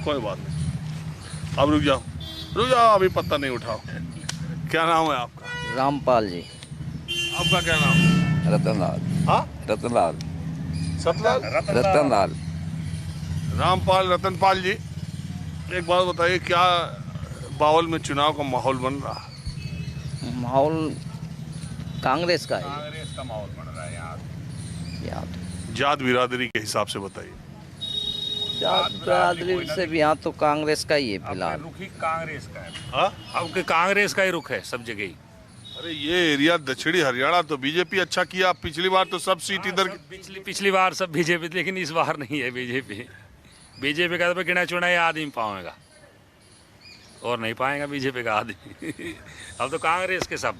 कोई बात नहीं, अब रुक जाओ, अभी पत्ता नहीं उठाओ। क्या नाम है आपका? रामपाल जी। आपका क्या नाम है? रतनलाल। हाँ, रतनलाल। सतलाल, रतनलाल। रामपाल, रतनपाल जी, एक बात बताइए, क्या बावल में चुनाव का माहौल बन रहा है? माहौल कांग्रेस का है। कांग्रेस का माहौल बन रहा है यहाँ। जात बिरादरी के हिसाब से बताइए। जात बिरादरी से भी यहाँ तो कांग्रेस का ही है फिलहाल। रुख ही कांग्रेस का है। हाँ, अब कांग्रेस का ही रुख है सब जगह ही। अरे ये एरिया दक्षिणी हरियाणा तो बीजेपी अच्छा किया, पिछली बार तो सब सीट इधर की। पिछली बार सब बीजेपी, लेकिन इस बार नहीं है बीजेपी का तो गिना चुना आदमी पाएगा और नहीं पाएगा बीजेपी का आदमी। अब तो कांग्रेस के सब।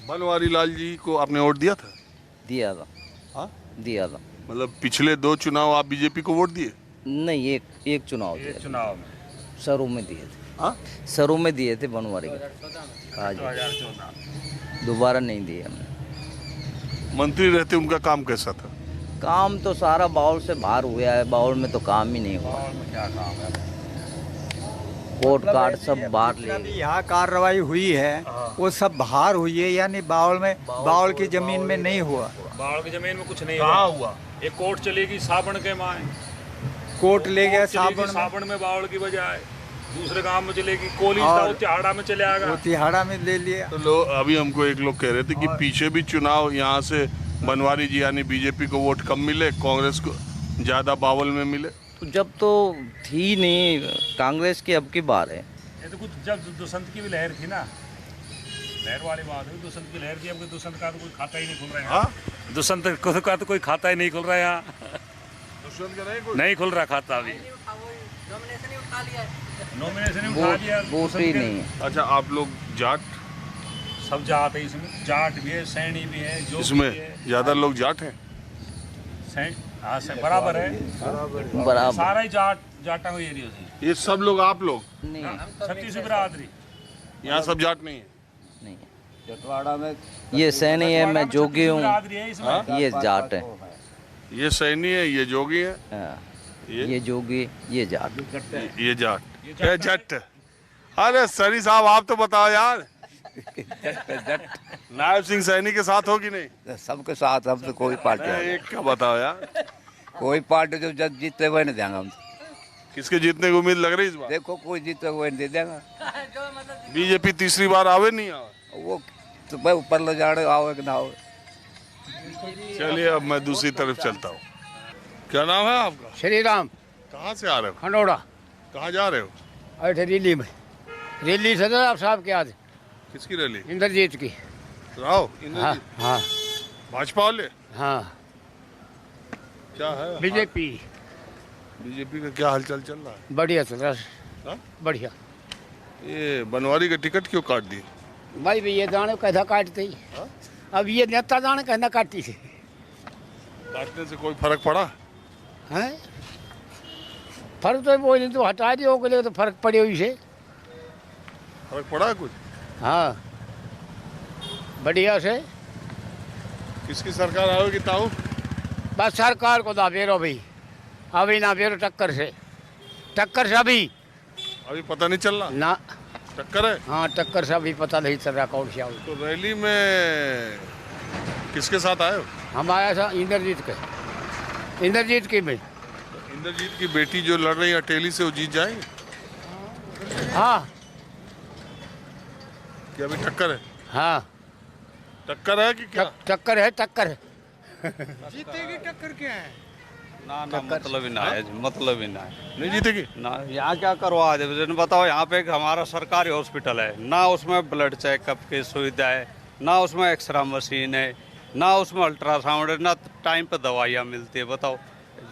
बनवारी लाल जी को आपने वोट दिया था? दिया था। हाँ, दिया था। मतलब पिछले 2 चुनाव आप बीजेपी को वोट दिए? नहीं, एक चुनाव दिए थे। चुनाव में सरू में दिए थे। हाँ, सरू में दिए थे बनवारी के। आज 2014 दोबारा नहीं दिए हमने। मंत्री रहते उनका काम कैसा था? काम तो सारा बाउल से बाहर हुआ है, बाउल में तो काम ही नहीं हुआ। और में क्या काम है? कोर्ट कार्ड सब बाहर ले गए। यहाँ कार्रवाई हुई है वो सब बाहर हुई है, यानी बाउल में, बाउल की जमीन में नहीं हुआ। बाढ़ की जमीन में कुछ नहीं कहाँ हुआ? एक कोर्ट चलेगी साबण के माए, कोर्ट ले गया चलेगी साबण में, साबण में बावड़ की बजाय दूसरे गांव में चलेगी। कोली था वो तिहाड़ा में चले आएगा। वो तिहाड़ा में ले लिया। तो लोग अभी हमको एक लोग कह रहे थे कि पीछे भी चुनाव यहाँ से बनवारी जी यानी बीजेपी को वोट कम मिले, कांग्रेस को ज्यादा बावल में मिले। तो जब तो थी नहीं कांग्रेस की, अब की बार है। ये तो कुछ जब दुष्यंत की भी लहर थी ना, लहर वाली बात है। दुष्यंत की लहर थी, अब दुष्यंत का तो कोई खाता ही नहीं खुल रहा है। हाँ, दुष्यंत का तो कोई खाता ही नहीं खुल रहा है यहाँ। नहीं खुल रहा खाता अभी। नॉमिनेशन ही उठा लिया। वोट ही नहीं है। अच्छा, आप लोग जाट? सब जाट है इसमें, जाट भी है, सैनी भी है, जो इसमें भी है। ज्यादा लोग जाट हैं? हाँ बराबर है, बराबर। सारा ही जाटा को एरिया से। ये सब लोग आप लोग? नहीं, छत्तीस बिरादरी यहाँ सब जाट नहीं है? नहीं। जटवाड़ा में ये सैनी है, मैं जोगी हूँ। बिरादरी है इसमें। ये जाट है। ये सैनी है, ये जोगी है, हाँ, ये ये जोगी, ये जाट। ये जाट, ये जट। अरे सरी साहब, आप तो बताओ यार, नायब सिंह सैनी के साथ हो कि नहीं? सबके साथ हम तो कोई पार्टी एक का बताओ यार, कोई पार्टी जो जब जीतते हुए नहीं देंगे हम। किसके जीतने की उम्मीद लग रही है इस बार? देखो कोई जीतते हुए नहीं दे देंगे। बीजेपी तीसरी बार आवे नहीं आवे? वो तो भाई ऊपर ले जाने आओ कि ना आओ। चलिए, अब मैं दूसरी तरफ चलता हूँ। क्या नाम है आपका? श्री राम। कहाँ से आ रहे हो? खंडोड़ा। कहाँ जा रहे हो? अरे रैली में, रैली सदर आप साहब के आज किसकी रैली? इंद्रजीत की। राव हाँ हाँ भाजपा वाले? हाँ। क्या है बीजेपी बीजेपी का क्या हालचाल चल रहा है? बढ़िया चल रहा हाँ? है, बढ़िया। ये बनवारी का टिकट क्यों काट दिए? भाई भी ये दाने कैसा काटते ही। अब ये नेता दाने कहना काटी से काटने से कोई फर्क पड़ा? हैं, फर्क तो वो नहीं, तो हटा दिया हो तो फर्क पड़े हुई से। फर्क पड़ा है कुछ? हाँ, बढ़िया से। किसकी सरकार आएगी ताऊ? बस सरकार को ना बेरो भाई, अभी ना बेरो टक्कर से अभी अभी पता नहीं चल रहा? ना। टक्कर है? हाँ, टक्कर से अभी पता नहीं चल रहा कौन सी आऊँ। तो रैली में किसके साथ आए हो? हम आया था इंद्रजीत की में। तो इंद्रजीत की बेटी जो लड़ रही है अटेली से, वो जीत जाएंगे? हाँ कि अभी टक्कर है? हाँ, टक्कर है कि क्या? टक्कर है। जीतेगी टक्कर क्या है? ना मतलब ही ना है, मतलब ही ना है। नहीं जीतेगी? ना यहाँ क्या करवा दे बताओ। यहाँ पे एक हमारा सरकारी हॉस्पिटल है, ना उसमें ब्लड चेकअप की सुविधा है, ना उसमें एक्सरा मशीन है, ना उसमें अल्ट्रासाउंड है, ना टाइम पे दवाइयाँ मिलती है। बताओ,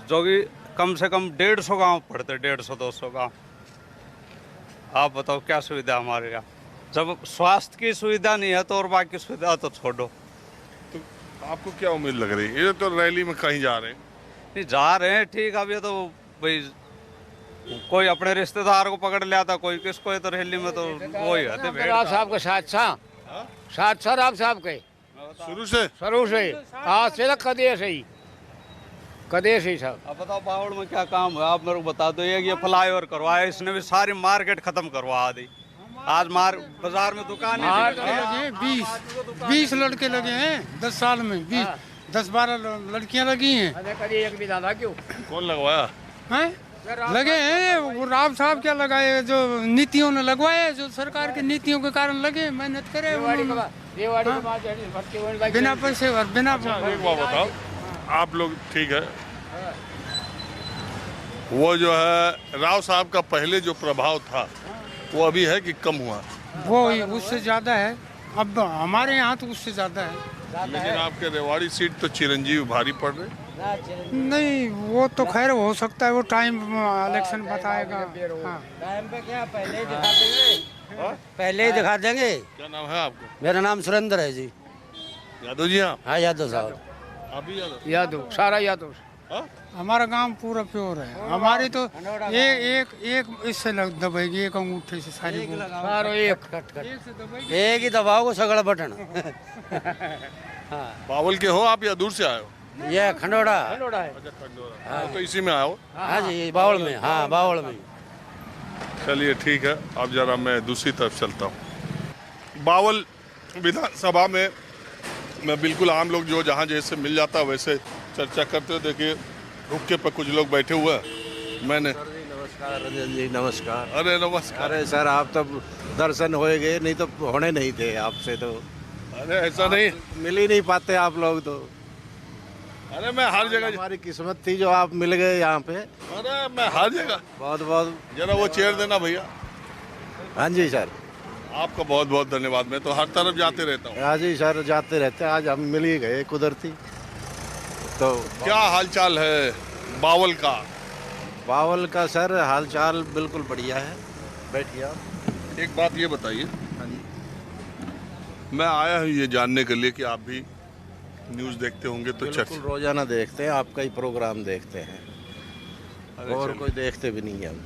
जो कि कम से कम 150 गाँव पड़ते, 150-200 गाँव। आप बताओ क्या सुविधा हमारे यहाँ? जब स्वास्थ्य की सुविधा नहीं है तो और बाकी सुविधा तो छोड़ो। तो आपको क्या उम्मीद लग रही है? ये तो रैली में कहीं जा रहे हैं? नहीं जा रहे हैं, ठीक। अब ये तो भाई कोई अपने रिश्तेदार को पकड़ लिया था, कोई किसको, तो रैली में तो वही है। राव साहब के साथ राव साहब के शुरू से आज से रखा दिया सही कदेश ही साहब। अब बताओ बावड़ में क्या काम है, आप मेरे को बता दो। एक ये फ्लाईओवर करवाया, इसने भी सारी मार्केट खत्म करवा दी। आज बाजार में दुकान लगे 20 लड़के लगे हैं 10 साल में, 10-12 लड़कियां लगी हैं। एक भी दादा क्यों कौन लगवाया? हैं लगे हैं वो राव साहब क्या लगाए, जो नीतियों ने लगवाए, जो सरकार की नीतियों के कारण लगे, मेहनत करे बिना पैसे और बिना। एक बात बताओ, आप लोग ठीक है, वो जो है राव साहब का पहले जो प्रभाव था वो अभी है कि कम हुआ? वो उससे ज्यादा है, अब हमारे यहाँ तो उससे ज्यादा है। लेकिन आपके रेवाड़ी सीट तो चिरंजीवी भारी पड़ रहे। नहीं वो तो खैर हो सकता है, वो टाइम इलेक्शन बताएगा। हाँ। टाइम पे क्या पहले ही दिखा देंगे, पहले ही दिखा देंगे। क्या नाम है आपका? मेरा नाम सुरेंद्र है जी। यादव जी? आप? हाँ यादव साहब। आप भी यादव? यादव, सारा यादव। हाँ? हमारा गांव पूरा प्योर है, हमारी तो एक इससे दबेगी, एक अंगूठे से सारी सारो एक एक ही दबाओ सगड़ा बटन। बावल के हो आप या दूर से आए हो? ये खंडोड़ा। अच्छा, खंडोरा। तो इसी में आए हो? हाँ जी बावड़ में। हाँ बावड़ में। चलिए ठीक है, अब जरा मैं दूसरी तरफ चलता हूँ। बावल विधानसभा में मैं बिल्कुल आम लोग जो जहाँ जैसे मिल जाता वैसे चर्चा करते हो। देखिए हुक्के पर कुछ लोग बैठे हुए हैं। मैंने नमस्कार रंजन जी, नमस्कार। अरे नमस्कार। अरे सर आप तो दर्शन होए गए, नहीं तो होने नहीं थे आपसे तो। अरे ऐसा नहीं, मिल ही नहीं पाते आप लोग तो। अरे मैं हर जगह, हमारी किस्मत थी जो आप मिल गए यहाँ पे। अरे मैं हर जगह। बहुत बहुत जरा वो चेयर देना भैया। हाँ जी सर। आपका बहुत बहुत धन्यवाद। मैं तो हर तरफ जाते रहता हूँ। हाँ जी सर, जाते रहते। आज हम मिल ही गए कुदरती। तो क्या हालचाल है बावल का? बावल का सर हालचाल बिल्कुल बढ़िया है। बैठिए आप। एक बात ये बताइए, मैं आया हूँ ये जानने के लिए कि आप भी न्यूज़ देखते होंगे तो बिल्कुल रोजाना देखते हैं, आपका ही प्रोग्राम देखते हैं। और कोई देखते भी नहीं है हम।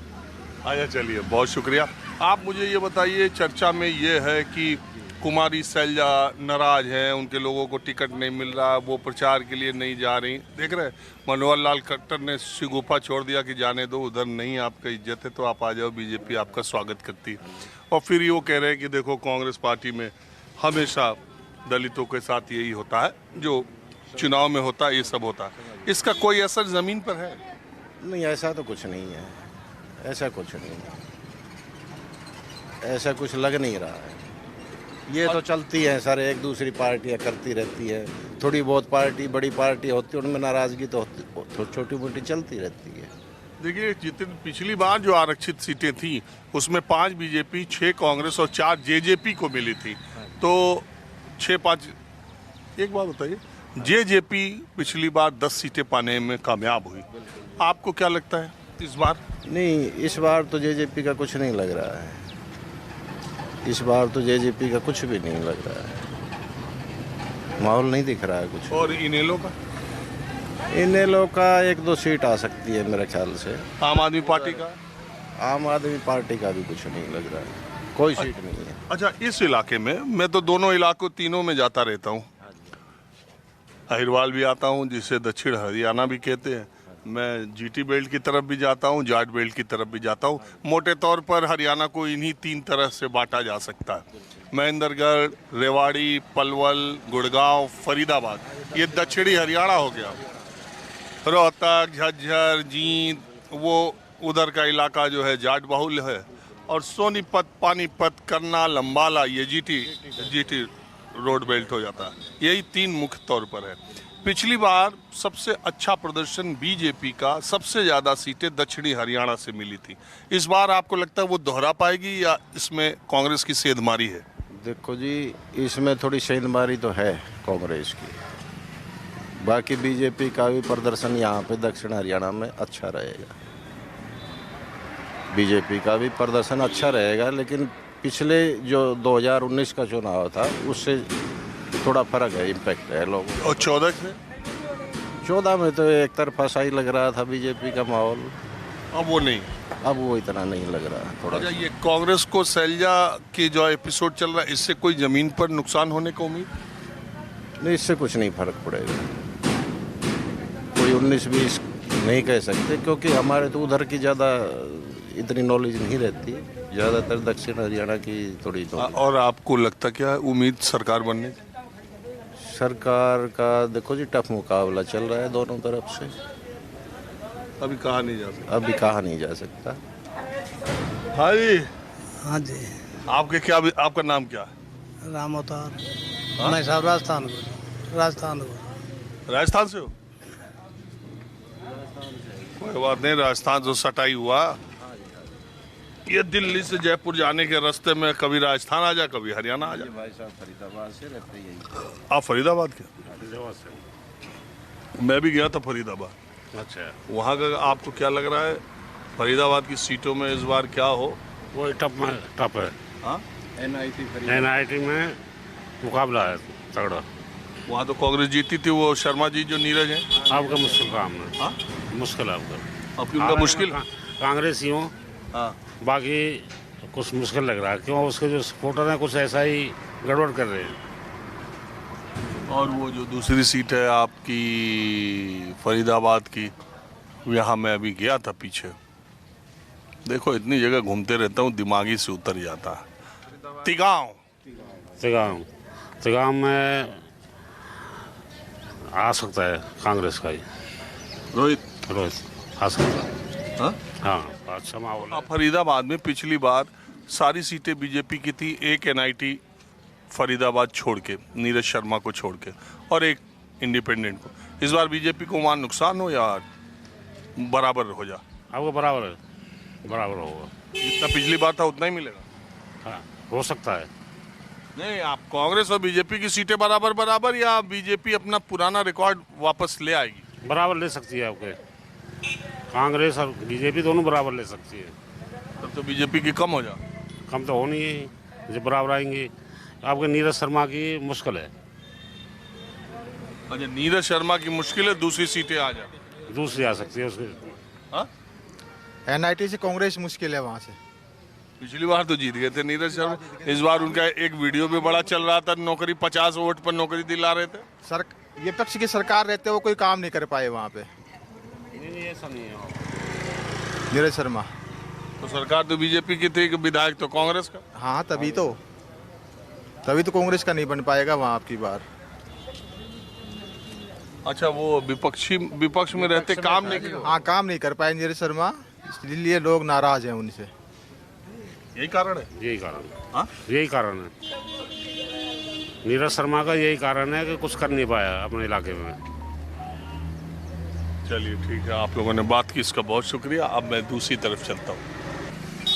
अच्छा चलिए, बहुत शुक्रिया। आप मुझे ये बताइए, चर्चा में ये है कि कुमारी शैलजा नाराज हैं, उनके लोगों को टिकट नहीं मिल रहा, वो प्रचार के लिए नहीं जा रही। देख रहे मनोहर लाल खट्टर ने शिगुफा छोड़ दिया कि जाने दो, उधर नहीं आपका इज्जत है तो आप आ जाओ, बीजेपी आपका स्वागत करती है। और फिर वो कह रहे हैं कि देखो कांग्रेस पार्टी में हमेशा दलितों के साथ यही होता है, जो चुनाव में होता है ये सब होता है। इसका कोई असर ज़मीन पर है? नहीं ऐसा तो कुछ नहीं है, ऐसा कुछ नहीं है, ऐसा कुछ लग नहीं रहा है। ये तो चलती है सर, एक दूसरी पार्टियां करती रहती है। थोड़ी बहुत पार्टी बड़ी पार्टी होती है, उनमें नाराजगी तो छोटी मोटी चलती रहती है। देखिए जितनी पिछली बार जो आरक्षित सीटें थी उसमें 5 बीजेपी, 6 कांग्रेस और 4 जेजेपी को मिली थी। तो 6-5, एक बात बताइए, जेजेपी पिछली बार 10 सीटें पाने में कामयाब हुई, आपको क्या लगता है इस बार? नहीं इस बार तो जेजेपी का कुछ नहीं लग रहा है। इस बार तो जेजेपी का कुछ भी नहीं लग रहा है, माहौल नहीं दिख रहा है कुछ। और इनेलो का? इनेलो का 1-2 सीट आ सकती है मेरे ख्याल से। आम आदमी पार्टी का? आम आदमी पार्टी का भी कुछ नहीं लग रहा है, कोई सीट नहीं है। अच्छा, इस इलाके में मैं तो दोनों इलाकों तीनों में जाता रहता हूँ। अहिरवाल भी आता हूँ जिसे दक्षिण हरियाणा भी कहते हैं। मैं जीटी बेल्ट की तरफ भी जाता हूँ, जाट बेल्ट की तरफ भी जाता हूँ। मोटे तौर पर हरियाणा को इन्हीं 3 तरह से बांटा जा सकता है। महेंद्रगढ़, रेवाड़ी, पलवल, गुड़गांव, फरीदाबाद, ये दक्षिणी हरियाणा हो गया। रोहतक, झज्जर, जींद, वो उधर का इलाका जो है जाट बाहुल है। और सोनीपत, पानीपत, करनाल, अम्बाला, ये जीटी रोड बेल्ट हो जाता है। यही 3 मुख्य तौर पर है। पिछली बार सबसे अच्छा प्रदर्शन बीजेपी का, सबसे ज़्यादा सीटें दक्षिणी हरियाणा से मिली थी। इस बार आपको लगता है वो दोहरा पाएगी या इसमें कांग्रेस की सेंधमारी है? देखो जी, इसमें थोड़ी सेंधमारी तो है कांग्रेस की। बाकी बीजेपी का भी प्रदर्शन यहाँ पे दक्षिण हरियाणा में अच्छा रहेगा। बीजेपी का भी प्रदर्शन अच्छा रहेगा, लेकिन पिछले जो 2019 का चुनाव था उससे थोड़ा फर्क है, इम्पैक्ट है लोगों। और 14 में तो एक तरफा सा ही लग रहा था बीजेपी का माहौल। अब वो नहीं, अब वो इतना नहीं लग रहा थोड़ा। अच्छा, ये कांग्रेस को शैलजा की जो एपिसोड चल रहा है, इससे कोई जमीन पर नुकसान होने की उम्मीद नहीं? इससे कुछ नहीं फर्क पड़ेगा, कोई 19-20 नहीं कह सकते, क्योंकि हमारे तो उधर की ज़्यादा इतनी नॉलेज नहीं रहती, ज़्यादातर दक्षिण हरियाणा की थोड़ी knowledge। और आपको लगता क्या है उम्मीद सरकार बनने की? सरकार का देखो जी, टफ मुकाबला चल रहा है दोनों तरफ से, अभी कहा नहीं जा सकता। अभी कहा नहीं जा सकता। हाँ जी, हाँ जी, आपका नाम क्या है? राम अवतार। मैं साहब राजस्थान राजस्थान से हो? कोई बात नहीं, राजस्थान से सटाई हुआ। ये दिल्ली से जयपुर जाने के रास्ते में कभी राजस्थान आ जा, कभी हरियाणा आ जा। भाई साहब फरीदाबाद से रहते हैं। आप फरीदाबाद के? मैं भी गया था फरीदाबाद। अच्छा, वहाँ का आपको क्या लग रहा है, फरीदाबाद की सीटों में इस बार क्या हो? वो टप है। हाँ, NIT में मुकाबला है तगड़ा। वहाँ तो कांग्रेस जीती थी, वो शर्मा जी जो नीरज हैं। आपका मुश्किल काम है। हाँ, मुश्किल है आपका। आपकी उनका मुश्किल। कांग्रेस ही हो, हाँ, बाकी कुछ मुश्किल लग रहा है, क्यों उसके जो सपोर्टर हैं कुछ ऐसा ही गड़बड़ कर रहे हैं। और वो जो दूसरी सीट है आपकी फरीदाबाद की, यहाँ मैं अभी गया था पीछे। देखो इतनी जगह घूमते रहता हूँ, दिमागी से उतर जाता है। तिगांव में आ सकता है कांग्रेस का ही, रोहित आ सकता है। हाँ? हाँ, अच्छा माहौल है। फरीदाबाद में पिछली बार सारी सीटें बीजेपी की थी, एक NIT फरीदाबाद छोड़ के, नीरज शर्मा को छोड़ के, और एक इंडिपेंडेंट को। इस बार बीजेपी को वहाँ नुकसान हो या बराबर हो जा? आपको बराबर होगा। जितना पिछली बार था उतना ही मिलेगा? हाँ, हो सकता है। नहीं, आप कांग्रेस और बीजेपी की सीटें बराबर या बीजेपी अपना पुराना रिकॉर्ड वापस ले आएगी? बराबर ले सकती है आपके, कांग्रेस और बीजेपी दोनों बराबर ले सकती है। तब तो बीजेपी की कम हो जा। कम तो होनी है, जब बराबर आएंगे। आपके नीरज शर्मा की मुश्किल है। अच्छा, नीरज शर्मा की मुश्किल है, दूसरी सीटें आ जा। दूसरी आ सकती है उसके। हाँ? NIT से कांग्रेस मुश्किल है वहाँ से। पिछली बार तो जीत गए थे नीरज शर्मा। इस बार उनका एक वीडियो भी बड़ा चल रहा था, नौकरी 50 वोट पर नौकरी दिला रहे थे। सर, ये पक्ष की सरकार रहते वो कोई काम नहीं कर पाए वहाँ पे। नहीं, ऐसा नहीं है। नीरज शर्मा। तो सरकार तो बीजेपी की थी, कि विधायक तो कांग्रेस का। हाँ, तभी तो कांग्रेस का नहीं बन पाएगा वहाँ आपकी बार। अच्छा, वो विपक्ष में रहते काम नहीं किया। हाँ, काम नहीं कर पाए नीरज शर्मा, इसलिए लोग नाराज हैं उनसे। यही कारण है? यही कारण। हाँ? यही कारण है नीरज शर्मा का, यही कारण है कि कुछ कर नहीं पाया अपने इलाके में। चलिए ठीक है, आप लोगों ने बात की, इसका बहुत शुक्रिया। अब मैं दूसरी तरफ चलता हूँ।